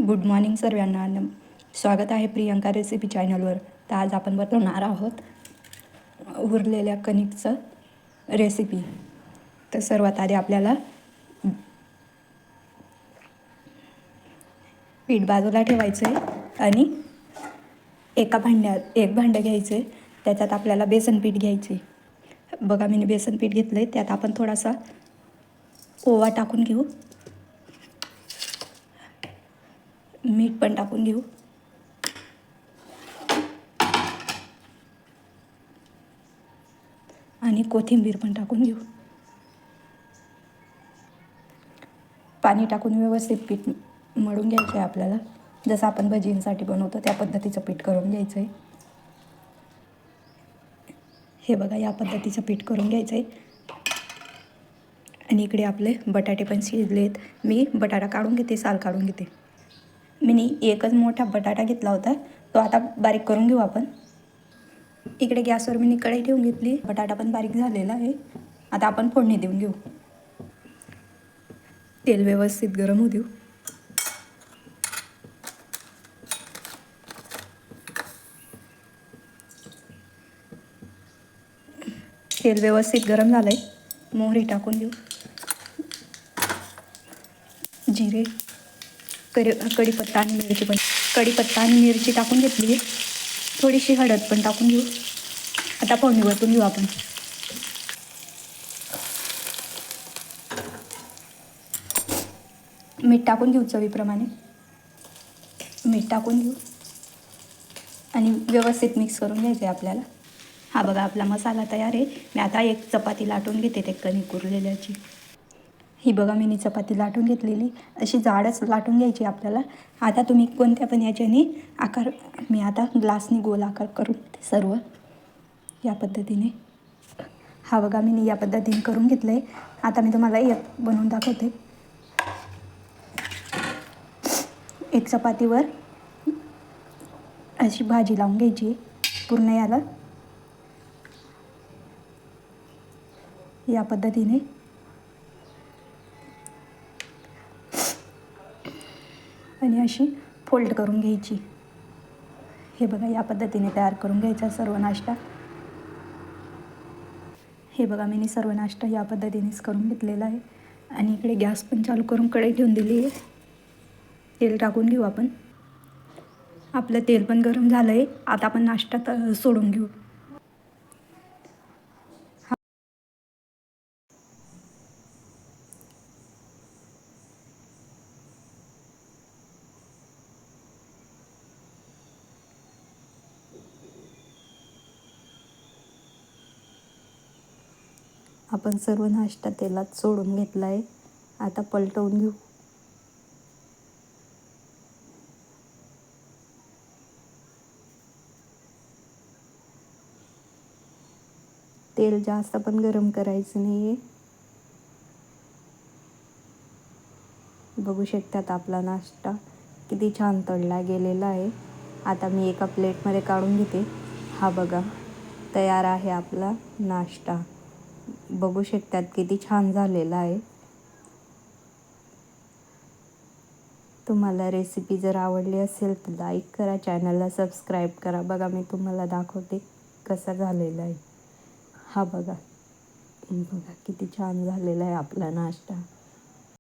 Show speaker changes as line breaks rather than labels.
Good morning सर्वांना. स्वागत आहे प्रियंका रेसिपी चॅनलवर. तर आज आपण बनवणार आहोत उरलेल्या कणिकचं रेसिपी. तर सर्वात आधी आपल्याला पीठ बाजूला ठेवायचं आहे आणि एक भांडं घ्यायचं आहे. त्याच्यात आपल्याला बेसन पीठ घ्यायचे. बघा मी बेसन पीठ घेतलं आहे. त्यात आपण थोडासा ओवा टाकून घेऊ, मीठ पण टाकून घेऊ आणि कोथिंबीर पण टाकून घेऊ. पाणी टाकून व्यवस्थित पीठ मळून घ्यायचं आहे आपल्याला. जसं आपण भजींसाठी बनवतो त्या पद्धतीचं पीठ करून घ्यायचं आहे. हे बघा या पद्धतीचं पीठ करून घ्यायचं आहे. आणि इकडे आपले बटाटे पण शिजलेत. मी बटाटा काढून घेते, साल काढून घेते. मी एकच मोठा बटाटा घेतला होता, तो आता बारीक करून घेऊ आपण. इकडे गॅसवर मी कढई ठेवून घेतली. बटाटा पण बारीक झालेला आहे. आता आपण फोडणी देऊन घेऊ. तेल व्यवस्थित गरम होऊ देऊ. तेल व्यवस्थित गरम झालंय. मोहरी टाकून देऊ, जिरे, कढीपत्ता आणि मिरची टाकून घेतली. थोडीशी हळद पण टाकून घेऊ. आता फोडणी वरतून घेऊ आपण. मीठ टाकून घेऊ, चवीप्रमाणे मीठ टाकून घेऊ आणि व्यवस्थित मिक्स करून घ्यायचं आहे आपल्याला. हा बघा आपला मसाला तयार आहे. मी आता एक चपाती लाटून घेते ते कणिक उरलेल्याची. ही बघा मी चपाती लाटून घेतलेली. अशी जाडच लाटून घ्यायची आपल्याला. आता तुम्ही कोणत्या पण याच्याने आकार, मी आता ग्लासने गोल आकार करून घेते सर्व या पद्धतीने. हा बघा मी या पद्धतीने करून घेतलं आहे. आता मी तुम्हाला एक बनवून दाखवते. एक चपातीवर अशी भाजी लावून घ्यायची पूर्ण याला या पद्धतीने. आणि अशी फोल्ड करून घ्यायची. हे बघा या पद्धतीने तयार करून घ्यायचा सर्व नाश्ता. हे बघा मी सर्व नाश्ता या पद्धतीनेच करून घेतलेला आहे. आणि इकडे गॅस पण चालू करून कढई ठेवून दिली आहे. तेल टाकून घेऊ आपण. आपलं तेल पण गरम झालं आहे. आता आपण नाश्ता सोडून घेऊ. आपण सर्व नाश्ता तेलात सोडून घेतला आहे. आता पलटवून घेऊ. तेल जास्त पण गरम करायचं नाही आहे. बघू शकतात आपला नाश्ता किती छान तळला गेलेला आहे. आता मी एका प्लेटमध्ये काढून घेते. हा बघा तयार आहे आपला नाश्ता. बघू शकतात किती छान झालेला आहे. तुम्हाला रेसिपी जर आवडली असेल तर लाईक करा, चॅनलला सबस्क्राईब करा. बघा मी तुम्हाला दाखवते कसा झालेला आहे. हा बघा किती छान झालेला आहे आपला नाश्ता.